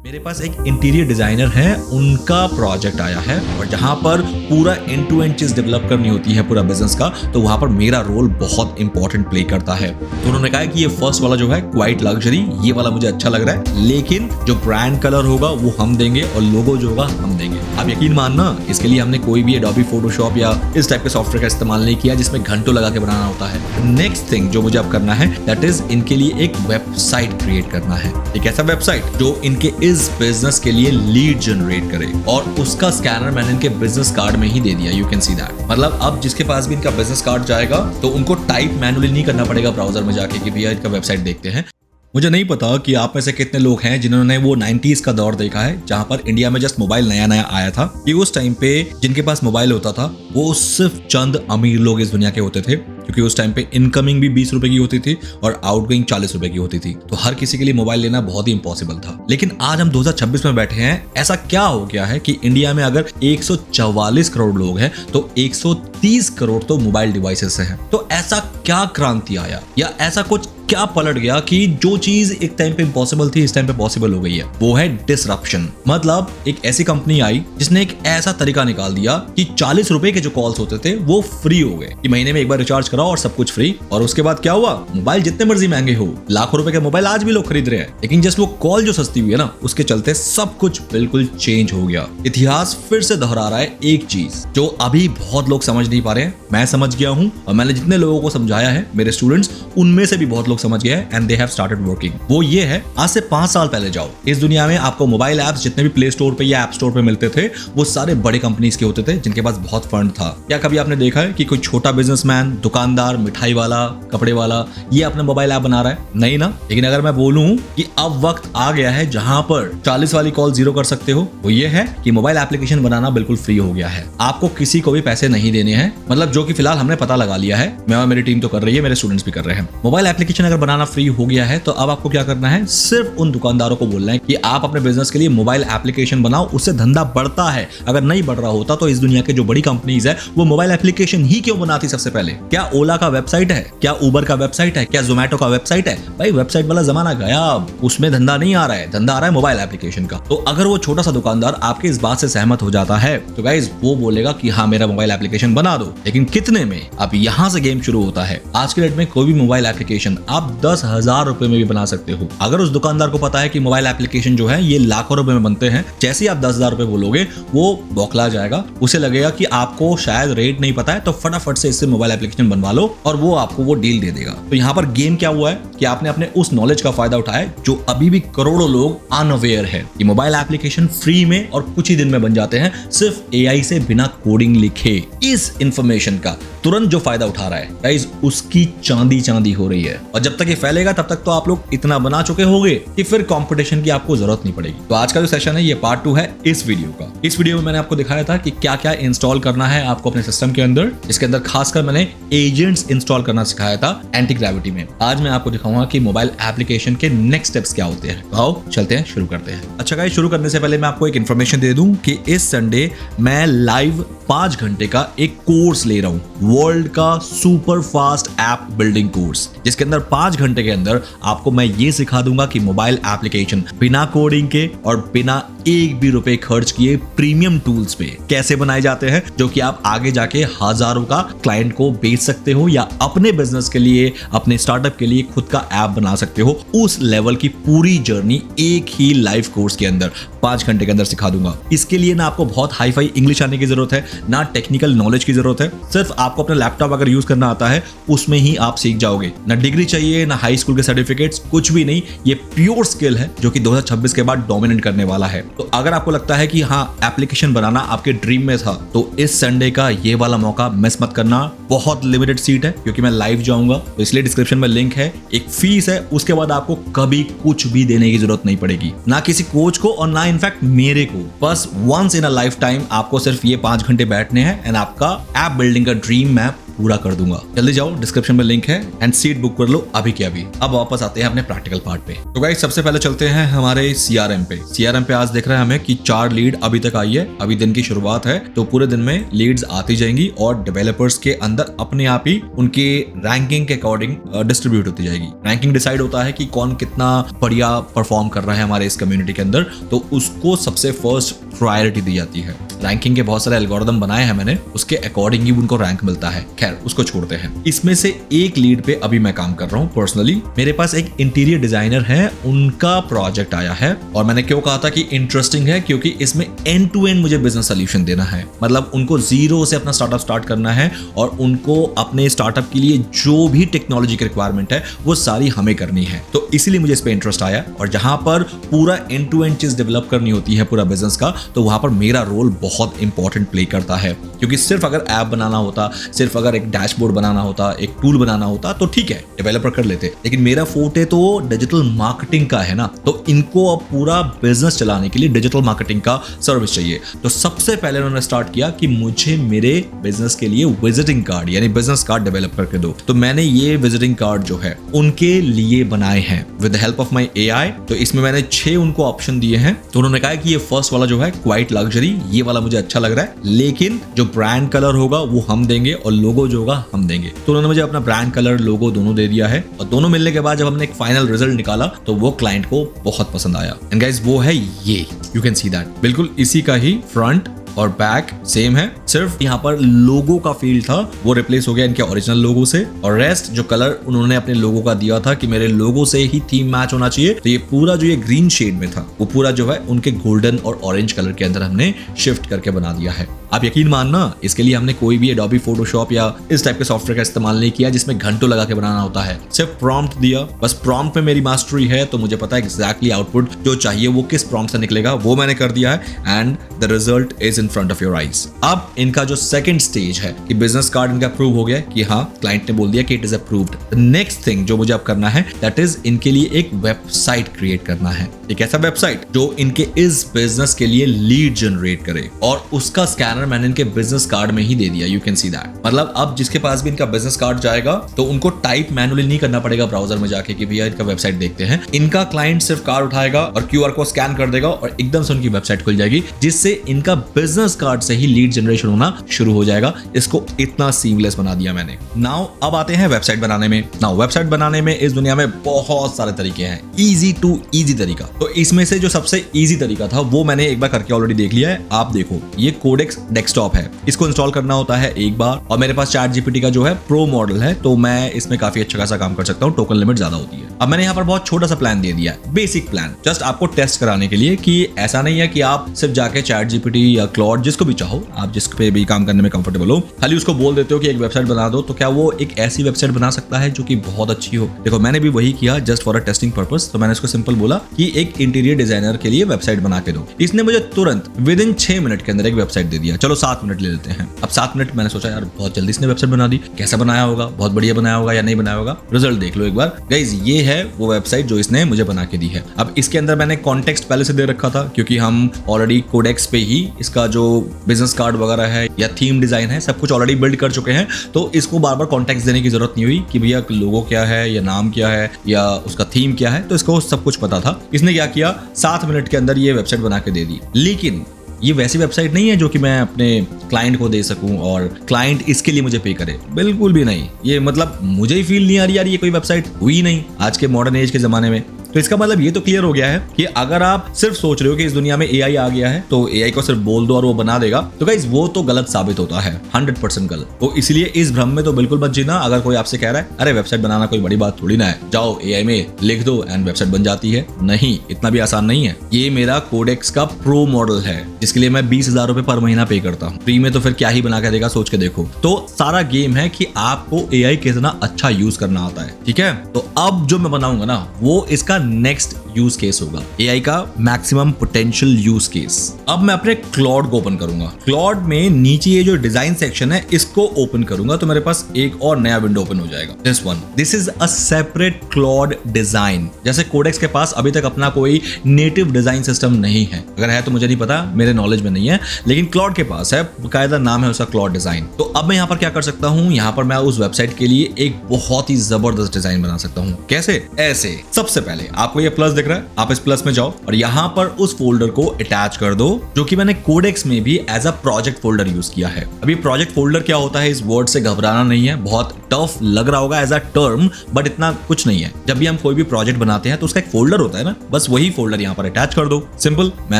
मेरे पास एक interior designer है, उनका प्रोजेक्ट आया है और जहां पर पूरा एंड टू एंड चीज डेवलप करनी होती है पूरा बिजनेस का, तो वहां पर मेरा रोल बहुत इंपॉर्टेंट प्ले करता है। तो उन्होंने कहा कि ये फर्स्ट वाला जो है क्वाइट लग्जरी, ये वाला मुझे अच्छा लग रहा है, लेकिन जो ब्रांड कलर होगा वो हम देंगे और लोगो जो होगा हम देंगे। आप यकीन मानना, इसके लिए हमने कोई भी एडोबी फोटोशॉप या इस टाइप के सॉफ्टवेयर का इस्तेमाल नहीं किया जिसमें घंटों लगा के बनाना होता है। नेक्स्ट थिंग जो मुझे अब करना है दैट इज इनके लिए एक वेबसाइट क्रिएट करना है। एक ऐसा वेबसाइट जो इनके इस बिजनेस के लिए लीड जनरेट करे, और उसका स्कैनर मैंने इनके बिजनेस कार्ड में ही दे दिया। You can see that. मतलब अब जिसके पास भी इनका बिजनेस कार्ड जाएगा तो उनको टाइप मैनुअली नहीं करना पड़ेगा ब्राउजर में जाके कि भैया इनका वेबसाइट देखते हैं। मुझे नहीं पता कि आप में से कितने लोग हैं जिन्होंने वो 90s का दौर देखा है जहां पर इंडिया में जस्ट मोबाइल नया नया आया था। कि उस टाइम पे जिनके पास मोबाइल होता था वो सिर्फ चंद अमीर लोग इस दुनिया के होते थे, क्योंकि उस टाइम पे इनकमिंग भी 20 रुपए की होती थी और आउटगोइंग 40 रुपए की होती थी। तो हर किसी के लिए मोबाइल लेना बहुत ही इम्पॉसिबल था। लेकिन आज हम 2026 में बैठे हैं, ऐसा क्या हो गया है कि इंडिया में अगर 144 करोड़ लोग हैं तो 130 करोड़ तो मोबाइल डिवाइसेस से हैं। तो ऐसा क्या क्रांति आया या ऐसा कुछ क्या पलट गया कि जो चीज एक टाइम पे इम्पॉसिबल थी इस टाइम पे पॉसिबल हो गई है? वो है डिसरप्शन। मतलब एक ऐसी कंपनी आई जिसने एक ऐसा तरीका निकाल दिया कि 40 रुपए के जो कॉल्स होते थे वो फ्री हो गए, कि महीने में एक बार रिचार्ज कराओ और सब कुछ फ्री। और उसके बाद क्या हुआ? मोबाइल जितने मर्जी महंगे हो, लाखों रुपए के मोबाइल आज भी लोग खरीद रहे हैं, लेकिन जस्ट वो कॉल जो सस्ती हुई है ना, उसके चलते सब कुछ बिल्कुल चेंज हो गया। इतिहास फिर से दोहरा रहा है एक चीज जो अभी बहुत लोग समझ नहीं पा रहे हैं। मैं समझ गया हूं और मैंने जितने लोगों को समझाया है, मेरे स्टूडेंट्स, उनमें से भी बहुत समझ गया है and they have started working. वो ये है, आज से 5 साल पहले जाओ, इस दुनिया में आपको मोबाइल ऐप्स जितने भी प्ले स्टोर पे या ऐप स्टोर पे मिलते थे वो सारे बड़े कंपनीज के होते थे जिनके पास बहुत फंड था। क्या कभी आपने देखा है कि कोई छोटा बिजनेसमैन, दुकानदार, मिठाई वाला, कपड़े वाला ये अपना मोबाइल ऐप बना रहा है? नहीं ना। लेकिन अगर मैं बोलूं कि अब वक्त आ गया है जहां पर 40 वाली कॉल 0 कर सकते हो, वो ये है कि मोबाइल एप्लीकेशन बनाना बिल्कुल फ्री हो गया है। आपको किसी को भी पैसे नहीं देने हैं, मतलब जो कि फिलहाल हमने पता लगा लिया है, मैं और मेरी टीम तो कर रही है, मेरे स्टूडेंट्स भी कर रहे हैं। मोबाइल एप्लीकेशन अगर बनाना फ्री हो गया है तो अब आपको क्या करना है? सिर्फ उन दुकानदारों को बोलना है कि आप अपने बिजनेस के लिए मोबाइल एप्लीकेशन बनाओ, उससे धंधा बढ़ता है। अगर नहीं बढ़ रहा होता तो इस दुनिया के जो बड़ी कंपनीज है वो मोबाइल एप्लीकेशन ही क्यों बनाती सबसे पहले? क्या ओला का वेबसाइट है? क्या उबर का वेबसाइट है? क्या जोमेटो का वेबसाइट है? भाई वेबसाइट वाला जमाना गया, उसमें धंधा नहीं आ रहा है, धंधा आ रहा है मोबाइल एप्लीकेशन का। तो अगर वो छोटा सा दुकानदार आपके इस बात से सहमत हो जाता है तो गाइस वो बोलेगा कि हाँ मेरा मोबाइल एप्लीकेशन बना दो, लेकिन कितने में? अब यहाँ से गेम शुरू होता है। आज के डेट में कोई भी मोबाइल एप्लीकेशन आप 10,000 रुपए में भी बना सकते हो। अगर उस दुकानदार को पता है कि मोबाइल एप्लीकेशन जो है ये लाखों रुपए में बनते हैं, जैसे ही आप 10,000 रुपए बोलोगे वो बौखला जाएगा। उसे लगेगा कि आपको शायद रेट नहीं पता है, तो फटाफट से इससे मोबाइल एप्लीकेशन बनवा लो और वो आपको वो डील दे देगा। तो यहाँ पर गेम क्या हुआ है कि आपने अपने उस नॉलेज का फायदा उठाया जो अभी भी करोड़ों लोग अनअवेयर है कि मोबाइल एप्लीकेशन फ्री में और कुछ ही दिन में बन जाते हैं, सिर्फ एआई से बिना कोडिंग लिखे। इस इंफॉर्मेशन का तुरंत जो फायदा उठा रहा है गाइस, उसकी चांदी चांदी हो रही है। और जब तक ये फैलेगा तब तक तो आप लोग इतना बना चुके होंगे कि फिर कंपटीशन की आपको जरूरत नहीं पड़ेगी। तो आज का जो सेशन है ये पार्ट 2 है इस वीडियो का। इस वीडियो में मैंने आपको दिखाया था कि क्या क्या इंस्टॉल करना है आपको अपने सिस्टम के अंदर, जिसके अंदर खासकर मैंने एजेंट्स इंस्टॉल करना सिखाया था एंटी ग्रेविटी में। आज मैं आपको दिखाऊंगा कि मोबाइल एप्लीकेशन के नेक्स्ट स्टेप्स क्या होते हैं। तो आओ चलते हैं, शुरू करते हैं। अच्छा गाइस, शुरू करने से पहले मैं आपको एक इन्फॉर्मेशन दे दूं कि इस संडे मैं लाइव 5 घंटे का एक कोर्स ले रहा हूं, वर्ल्ड का super fast app building course, जिसके अंदर 5 घंटे के अंदर आपको मैं ये सिखा दूंगा कि मोबाइल एप्लीकेशन बिना कोडिंग के और बिना एक भी रुपए खर्च किए प्रीमियम टूल्स पे कैसे बनाए जाते हैं, जो कि आप आगे जाके हजारों का क्लाइंट को बेच सकते हो या अपने बिजनेस के लिए, अपने स्टार्टअप के लिए खुद का ऐप बना सकते हो। उस लेवल की पूरी जर्नी एक ही लाइव कोर्स के अंदर 5 घंटे के अंदर सिखा दूंगा। इसके लिए ना आपको बहुत हाई फाई इंग्लिश आने की जरूरत है, ना टेक्निकल नॉलेज की जरूरत है। सिर्फ आपको अपना लैपटॉप अगर यूज करना आता है उसमें ही आप सीख जाओगे। ना डिग्री चाहिए, ना हाई स्कूल के सर्टिफिकेट्स, कुछ भी नहीं। ये प्योर स्किल है जो कि 2026 के बाद डोमिनेट करने वाला है। तो अगर आपको लगता है कि हाँ एप्लीकेशन बनाना आपके ड्रीम में था, तो इस संडे का ये वाला मौका मिस मत करना। बहुत लिमिटेड सीट है क्योंकि मैं लाइव जाऊंगा, तो इसलिए डिस्क्रिप्शन में लिंक है। एक फीस है, उसके बाद आपको कभी कुछ भी देने की जरूरत नहीं पड़ेगी, ना किसी कोच को और ना इनफैक्ट मेरे को। बस once in a lifetime आपको सिर्फ ये 5 घंटे के बैठने हैं एंड आपका ऐप बिल्डिंग का ड्रीम मैं पूरा कर दूंगा। जल्दी जाओ, डिस्क्रिप्शन में लिंक है एंड सीट बुक कर लो अभी के अभी। अब वापस आते हैं अपने प्रैक्टिकल पार्ट पे। तो गाइस सबसे पहले चलते हैं हमारे सीआरएम पे। सीआरएम पे आज देख रहे हैं हमें कि 4 लीड अभी तक आई है। अभी दिन की शुरुआत है तो पूरे दिन में लीड्स आती जाएंगी और डेवलपर्स के अंदर अपने आप ही उनके रैंकिंग के अकॉर्डिंग डिस्ट्रीब्यूट होती जाएगी। रैंकिंग डिसाइड होता है कि कौन कितना बढ़िया परफॉर्म कर रहा है हमारे इस कम्युनिटी के अंदर, तो उसको सबसे फर्स्ट प्रायोरिटी दी जाती है। रैंकिंग के बहुत सारे एल्गोरिदम बनाए हैं मैंने, उसके अकॉर्डिंग ही उनको रैंक मिलता है। खैर उसको छोड़ते हैं। इसमें से एक लीड पे अभी मैं काम कर रहा हूँ पर्सनली। मेरे पास एक इंटीरियर डिजाइनर है, उनका प्रोजेक्ट आया है और मैंने क्यों कहा था कि इंटरेस्टिंग है, क्योंकि इसमें एंड टू एंड मुझे बिजनेस सोल्यूशन देना है। मतलब उनको जीरो से अपना स्टार्टअप स्टार्ट करना है और उनको अपने स्टार्टअप के लिए जो भी टेक्नोलॉजी की रिक्वायरमेंट है वो सारी हमें करनी है। तो इसीलिए मुझे इस पे इंटरेस्ट आया और जहां पर पूरा एंड टू एंड चीज डेवलप करनी होती है पूरा बिजनेस का, तो वहां पर मेरा रोल बहुत इंपॉर्टेंट प्ले करता है। क्योंकि सिर्फ अगर ऐप बनाना होता, सिर्फ अगर एक डैशबोर्ड बनाना होता, एक टूल बनाना होता तो ठीक है डेवलपर कर लेते, लेकिन मेरा फोर्टे तो डिजिटल मार्केटिंग का है ना। तो इनको अब पूरा बिजनेस चलाने के लिए डिजिटल मार्केटिंग का सर्विस चाहिए। तो सबसे पहले उन्होंने स्टार्ट किया कि मुझे मेरे बिजनेस के लिए विजिटिंग कार्ड यानी बिजनेस कार्ड डेवलप करके दो। तो मैंने ये विजिटिंग कार्ड जो है उनके लिए बनाए हैं with the help of my AI. तो इसमें मैंने 6 उनको ऑप्शन दिए हैं। तो उन्होंने कहा कि ये फर्स्ट वाला जो है क्वाइट लग्जरी, ये वाला मुझे अच्छा लग रहा है, लेकिन जो ब्रांड कलर होगा वो हम देंगे और लोगो जो होगा हम देंगे। तो उन्होंने मुझे अपना ब्रांड कलर लोगो दोनों दे दिया है और दोनों मिलने के बाद जब हमने एक फाइनल रिजल्ट निकाला तो वो क्लाइंट को बहुत पसंद आया। एंड गाइस वो है ये, यू कैन सी दैट, बिल्कुल इसी का ही फ्रंट और बैक सेम है, सिर्फ यहाँ पर लोगो का फील्ड था वो रिप्लेस हो गया इनके ओरिजिनल लोगो से। और रेस्ट जो कलर उन्होंने अपने लोगो का दिया था कि मेरे लोगो से ही थीम मैच होना चाहिए, तो ये पूरा जो ये ग्रीन शेड में था वो पूरा जो है उनके गोल्डन और ऑरेंज कलर के अंदर हमने शिफ्ट करके बना दिया है। आप यकीन मानना, इसके लिए हमने कोई भी एडोबी फोटोशॉप या इस टाइप के सॉफ्टवेयर का इस्तेमाल नहीं किया जिसमें घंटों लगा के बनाना होता है। सिर्फ प्रॉम्प्ट दिया, बस प्रॉम्प्ट में मेरी मास्टरी है तो मुझे पता है एग्जैक्टली आउटपुट जो चाहिए वो किस प्रॉम्प्ट से निकलेगा, वो मैंने कर दिया है and the result is in front of your eyes. अब इनका जो सेकंड स्टेज है कि बिजनेस कार्ड इनका अप्रूव हो गया कि हाँ क्लाइंट ने बोल दिया कि it is approved. Next thing जो मुझे अब करना है दैट इज इनके लिए एक वेबसाइट क्रिएट करना है। एक ऐसा वेबसाइट जो इनके इस बिजनेस के लिए लीड जनरेट करे और उसका स्कैनर मैंने इनके बिजनेस कार्ड में ही दे दिया। यू कैन सी दैट, मतलब अब जिसके पास भी इनका बिजनेस कार्ड जाएगा तो उनको टाइप मैनुअली नहीं करना पड़ेगा ब्राउजर में जाके कि भैया इनका वेबसाइट देखते हैं। इनका क्लाइंट सिर्फ कार्ड उठाएगा और क्यूआर कोड स्कैन कर देगा और एकदम से उनकी वेबसाइट खुल जाएगी, जिससे इनका बिजनेस कार्ड से ही लीड जनरेशन होना शुरू हो जाएगा। इसको इतना सीमलेस बना दिया मैंने। नाउ अब आते हैं वेबसाइट बनाने में। नाउ वेबसाइट बनाने में इस दुनिया में बहुत सारे तरीके हैं, इजी टू इजी तरीका। तो इसमें से जो सबसे इजी तरीका था वो मैंने एक बार करके ऑलरेडी देख लिया है। आप देखो, ये कोडेक्स डेस्कटॉप है, इसको इंस्टॉल करना होता है एक बार और मेरे पास चैट जीपीटी का जो है प्रो मॉडल है तो मैं इसमें काफी अच्छा खासा काम कर सकता हूँ, टोकन लिमिट ज्यादा होती है। अब मैंने यहाँ पर बहुत छोटा सा प्लान दे दिया है, बेसिक प्लान, जस्ट आपको टेस्ट कराने के लिए कि ऐसा नहीं है कि आप सिर्फ जाके चैट जीपीटी या क्लॉड जिसको भी चाहो, आप जिस पे भी काम करने में कंफर्टेबल हो, खाली उसको बोल देते हो कि एक वेबसाइट बना दो, तो क्या वो एक ऐसी वेबसाइट बना सकता है जो कि बहुत अच्छी हो। देखो मैंने भी वही किया just for a testing purpose. तो मैंने उसको सिंपल बोला कि एक इंटीरियर डिजाइनर के लिए वेबसाइट बना के दो। इसने मुझे तुरंत विद इन 6 मिनट के अंदर एक वेबसाइट दे दिया। चलो 7 मिनट ले लेते हैं। अब 7 मिनट मैंने सोचा यार बहुत जल्दी इसने वेबसाइट बना दी, कैसा बनाया होगा, बहुत बढ़िया बनाया होगा या नहीं बनाया होगा। रिजल्ट देख लो एक बार गाइज, ये है वो वेबसाइट जो इसने मुझे बना के दी है। अब इसके अंदर मैंने कॉन्टेक्स्ट पहले से दे रखा था क्योंकि हम ऑलरेडी कोडेक्स पे ही इसका जो बिजनेस कार्ड वगैरह है या थीम डिजाइन है सब कुछ ऑलरेडी बिल्ड कर चुके हैं, तो इसको बार बार कॉन्टेक्स्ट देने की जरूरत नहीं हुई कि भैया लोगो क्या है या नाम क्या है या उसका थीम क्या है, तो इसको सब कुछ पता था। इसने क्या किया, 7 मिनट के अंदर ये वेबसाइट बना के दे दी। लेकिन ये वैसी वेबसाइट नहीं है जो कि मैं अपने क्लाइंट को दे सकूं और क्लाइंट इसके लिए मुझे पे करे, बिल्कुल भी नहीं। ये मतलब मुझे ही फील नहीं आ रही यार ये कोई वेबसाइट हुई नहीं आज के मॉडर्न एज के जमाने में। तो इसका मतलब ये तो क्लियर हो गया है कि अगर आप सिर्फ सोच रहे हो कि इस दुनिया में एआई आ गया है तो एआई को सिर्फ बोल दो और वो बना देगा, तो गाइस वो तो गलत साबित होता है, 100% गलत। तो इसलिए इस भ्रम में तो बिल्कुल मत जीना। अगर कोई आपसे कह रहा है अरे वेबसाइट बनाना कोई बड़ी बात थोड़ी ना है, जाओ एआई में लिख दो एंड वेबसाइट बन जाती है, नहीं, इतना भी आसान नहीं है। ये मेरा कोडेक्स का प्रो मॉडल है जिसके लिए मैं 20,000 रुपए पर महीना पे करता हूँ। फ्री में तो फिर क्या ही बना के देगा, सोच के देखो। तो सारा गेम है कि आपको एआई कितना अच्छा यूज करना आता है, ठीक है। तो अब जो मैं बनाऊंगा ना वो इसका नेक्स्ट यूज केस होगा, एआई का मैक्सिमम पोटेंशियल यूज केस। अब मैं अपने क्लॉड को ओपन करूंगा। क्लॉड में नीचे ये जो डिजाइन सेक्शन है इसको ओपन करूंगा तो मेरे पास एक और नया विंडो ओपन हो जाएगा। This one, this is a separate Claude design. जैसे कोडेक्स के पास अभी तक अपना कोई नेटिव डिजाइन सिस्टम नहीं है, अगर है तो मुझे नहीं पता, मेरे नॉलेज में नहीं है, लेकिन क्लॉड के पास है, बकायदा नाम है उसका क्लॉड डिजाइन। तो अब मैं यहाँ पर क्या कर सकता हूँ, यहाँ पर मैं उस वेबसाइट के लिए एक बहुत ही जबरदस्त डिजाइन बना सकता हूँ। कैसे? ऐसे। सबसे पहले आपको ये प्लस दिख रहा है, आप इस प्लस में जाओ और यहाँ पर उस फोल्डर को अटैच कर दो जो कि मैंने कोडेक्स में भी as a project folder use किया है। अभी प्रोजेक्ट फोल्डर क्या होता है, इस वर्ड से घबराना नहीं है, बहुत टफ लग रहा होगा एज अ टर्म, बट इतना कुछ नहीं है। जब भी हम कोई भी प्रोजेक्ट बनाते हैं तो उसका एक फोल्डर होता है ना, बस वही फोल्डर यहाँ पर अटैच कर दो। सिंपल। मैं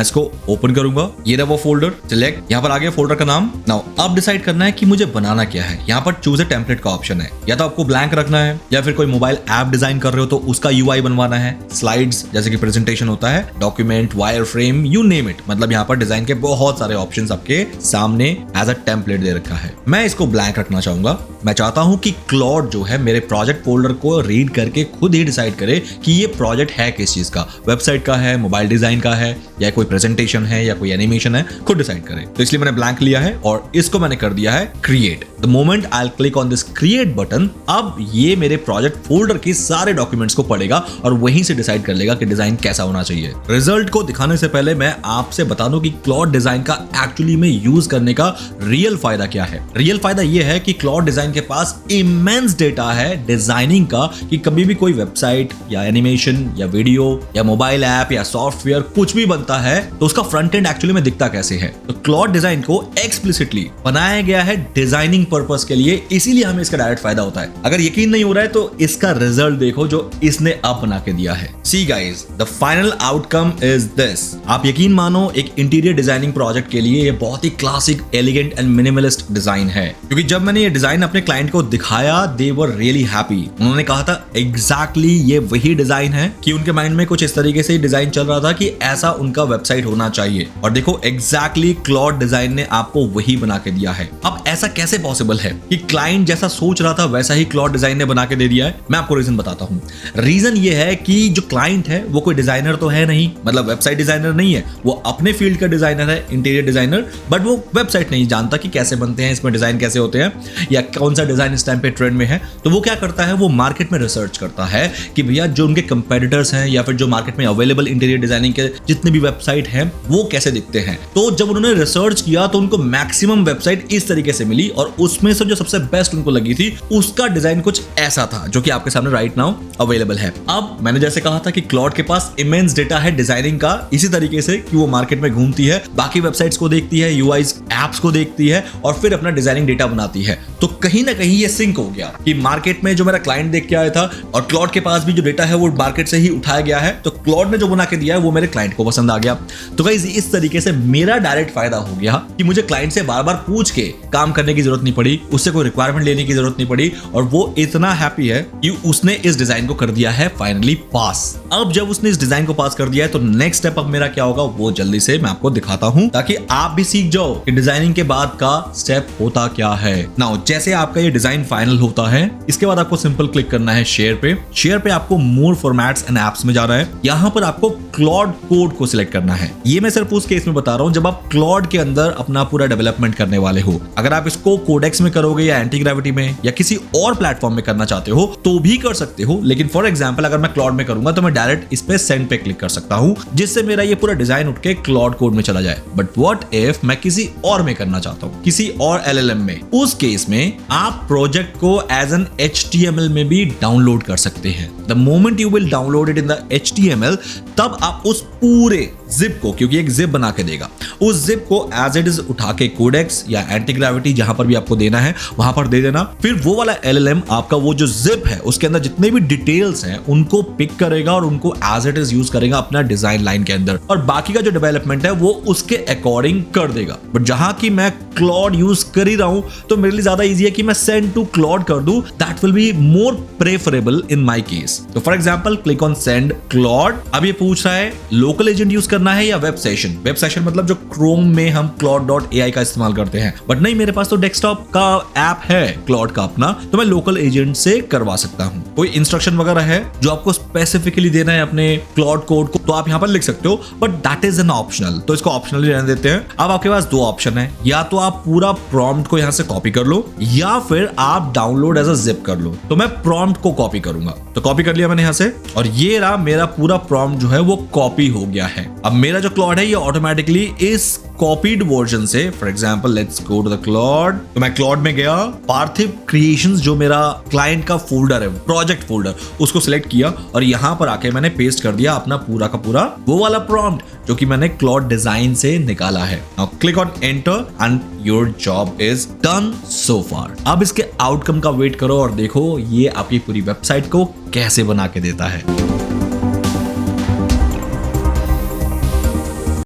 इसको ओपन करूंगा, ये रहा वो फोल्डर, सिलेक्ट, यहाँ पर आ गया फोल्डर का नाम। नाउ अब डिसाइड करना है कि मुझे बनाना क्या है। यहाँ पर चूज ए टेम्पलेट का ऑप्शन है, या तो आपको ब्लैंक रखना है, या फिर कोई मोबाइल ऐप डिजाइन कर रहे हो तो उसका यूआई बनवाना है, स्लाइड्स जैसे कि प्रेजेंटेशन होता है, document, wire frame, you name it. मतलब यहाँ पर डिजाइन के बहुत सारे ऑप्शंस आपके सामने एज अ टेम्पलेट दे रखा है। मैं इसको ब्लैंक रखना चाहूंगा। मैं चाहता हूं कि क्लॉड जो है मेरे प्रोजेक्ट फोल्डर को रीड करके खुद ही डिसाइड करे कि ये प्रोजेक्ट है किस चीज का, वेबसाइट का है, मोबाइल डिजाइन का है, या कोई प्रेजेंटेशन है, या कोई एनिमेशन है, खुद डिसाइड करे। तो इसलिए मैंने ब्लैंक लिया है और इसको मैंने कर दिया है create. The moment I click on this create button, अब ये मेरे प्रोजेक्ट फोल्डर के सारे डॉक्यूमेंट्स को पढ़ेगा और वहीं से डिसाइड कर लेगा कि डिजाइन कैसा होना चाहिए। रिजल्ट को दिखाने से पहले मैं आपसे बता दूं कि क्लॉड डिजाइन का एक्चुअली में यूज करने का रियल फायदा क्या है। रियल फायदा ये है कि क्लॉड डिजाइन के पास इमेंस डेटा है डिजाइनिंग का, कि कभी भी कोई वेबसाइट या एनिमेशन या वीडियो या मोबाइल ऐप या सॉफ्टवेयर कुछ भी बनता है तो उसका फ्रंट एंड एक्चुअली में दिखता कैसे है। तो क्लॉड डिजाइन को एक्सप्लिसिटली बनाया गया है डिजाइनिंग पर्पस के लिए, इसीलिए हमें इसका डायरेक्ट फायदा होता है। अगर यकीन नहीं हो रहा है तो इसका रिजल्ट देखो जो इसने अब बना के दिया है। See guys, the final outcome is this. आप यकीन मानो एक इंटीरियर डिजाइनिंग प्रोजेक्ट के लिए ये बहुत ही classic, elegant and minimalist design है। क्योंकि जब मैंने ये डिजाइन अपने क्लाइंट को दिखाया, दे वर रियली हैप्पी। उन्होंने कहा था एग्जैक्टली ये वही डिजाइन है, कि उनके माइंड में कुछ इस तरीके से डिजाइन चल रहा था कि ऐसा उनका वेबसाइट होना चाहिए। और देखो एग्जैक्टली क्लॉड डिजाइन ने आपको वही बना के दिया है। अब ऐसा कैसे पॉसिबल है कि क्लाइंट जैसा सोच रहा था वैसा ही क्लॉड डिजाइन ने बना के दे दिया है? मैं आपको रीजन बताता हूं। रीजन ये है कि जो क्लाइंट है वो कोई डिजाइनर तो है नहीं, मतलब वेबसाइट डिजाइनर नहीं है, वो अपने फील्ड का डिजाइनर है, इंटीरियर डिजाइनर, बट वो वेबसाइट नहीं जानता कि कैसे बनते हैं, इसमें डिजाइन कैसे होते हैं, या कौन सा डिजाइन इस टाइम पे ट्रेंड में है। तो वो क्या करता है, वो मार्केट में रिसर्च करता है कि भैया जो उनके कंपेटिटर्स हैं या फिर जो मार्केट में अवेलेबल इंटीरियर डिजाइनिंग के जितने भी वेबसाइट हैं वो कैसे दिखते हैं। तो जब उन्होंने रिसर्च किया तो उनको मैक्सिमम वेबसाइट इस तरीके से मिली और उसमें से जो सबसे बेस्ट उनको लगी थी उसका डिजाइन कुछ ऐसा था जो कि आपके सामने राइट नाउ अवेलेबल है। अब मैंने जैसे कहा था कि क्लॉड के पास इमेंस डेटा है डिजाइनिंग का, इसी तरीके से कि वो मार्केट में घूमती है, बाकी वेबसाइट्स को देखती है, यूआईज एप्स को देखती है और फिर अपना डिजाइनिंग डेटा बनाती है। तो कहीं ना कहीं ये सिंक हो गया कि मार्केट में जो मेरा क्लाइंट देख के आया था और क्लॉड के पास भी जो डेटा है वो मार्केट से ही उठाया गया है, तो क्लॉड ने जो बना के दिया है वो मेरे क्लाइंट को पसंद आ गया। तो गाइस इस तरीके से मेरा डायरेक्ट फायदा हो गया कि मुझे क्लाइंट से बार बार पूछ के काम करने की जरूरत नहीं पड़ी, उससे कोई रिक्वायरमेंट लेने की जरूरत नहीं पड़ी, और वो इतना हैप्पी है कि उसने इस डिजाइन को कर दिया है फाइनली पास। अब जब उसने इस डिजाइन को पास कर दिया है तो नेक्स्ट स्टेप अब मेरा क्या होगा वो जल्दी से मैं आपको दिखाता हूं, ताकि आप भी सीख जाओ कि डिजाइनिंग के बाद का स्टेप होता क्या है। नाउ जैसे आपका ये डिजाइन फाइनल होता है, इसके बाद आपको सिंपल क्लिक करना है शेयर पे। शेयर पे आपको मोर फॉर्मेट्स एंड एप्स में जाना है, यहां पर आपको क्लॉड कोड को सिलेक्ट करना है। ये मैं सिर्फ उस केस में बता रहा हूं जब आप क्लॉड के अंदर अपना पूरा डेवलपमेंट करने वाले हो। अगर आप इसको कोडेक्स में करोगे या एंटी ग्रेविटी में या किसी और प्लेटफॉर्म में करना चाहते हो तो भी कर सकते हो, लेकिन फॉर एग्जांपल अगर मैं क्लॉड में करूंगा तो मैं डायरेक्ट इस पे सेंड पे क्लिक कर सकता हूं, जिससे मेरा ये पूरा डिजाइन उठ के क्लॉड कोड में चला जाए। बट व्हाट इफ मैं किसी और में करना चाहता हूं, किसी और LLM में? उस केस में आप प्रोजेक्ट को एज एन HTML में भी डाउनलोड कर सकते हैं। The moment you will download it in the HTML, तब आप उस पूरे जिप को, क्योंकि एक जिप बना के देगा, उस जिप को एज इट इज उठा के कोडेक्स या एंटी ग्रेविटी जहां पर भी आपको देना है वहां पर दे देना। फिर वो वाला LLM आपका वो जो जिप है उसके अंदर जितने भी डिटेल्स हैं उनको पिक करेगा और उनको एज इट इज यूज करेगा अपना डिजाइन लाइन के अंदर, और बाकी का जो डेवलपमेंट है वो उसके अकॉर्डिंग कर देगा। बट जहां की मैं क्लॉड यूज कर ही रहा हूं तो मेरे लिए ज्यादा इजी है कि मैं सेंड टू क्लॉड कर दूं, that will be more preferable in my case. तो for example click on send Claude. अब ये पूछ रहा है लोकल एजेंट यूज करना है या वेब सेशन। वेब सेशन मतलब जो क्रोम में हम Claude.ai का इस्तेमाल करते हैं, बट नहीं मेरे पास तो डेस्कटॉप का ऐप है क्लॉड का अपना, तो मैं लोकल एजेंट से करवा सकता हूँ। कोई इंस्ट्रक्शन वगैरह है जो आपको स्पेसिफिकली देना है अपने क्लॉड कोड को, तो आप यहाँ पर लिख सकते हो, but that is an optional, तो इसको ऑप्शनल ही रहने देते हैं। अब आपके पास दो ऑप्शन है, या तो आप पूरा प्रॉम्प्ट को यहाँ से कॉपी कर लो या फिर आप डाउनलोड एज अ जिप कर लो। तो मैं प्रॉम्प्ट को कॉपी करूंगा, तो कॉपी कर लिया मैंने यहाँ से, और ये रहा मेरा पूरा प्रॉम्प्ट जो है वो कॉपी हो गया है। अब मेरा जो क्लॉड है ये ऑटोमेटिकली इस कॉपीड वर्जन से, for example let's go to the Claude, तो मैं क्लॉड में गया, पार्थिव क्रिएशंस जो मेरा क्लाइंट का फोल्डर है, प्रोजेक्ट फोल्डर, उसको सिलेक्ट किया और यहां पर आके मैंने पेस्ट कर दिया अपना पूरा का पूरा वो वाला प्रॉम्प्ट जो कि मैंने क्लॉड डिजाइन से निकाला है। Now click on enter and your job is done so far. अब इसके आउटकम का वेट करो और देखो ये आपकी पूरी वेबसाइट को कैसे बना के देता है।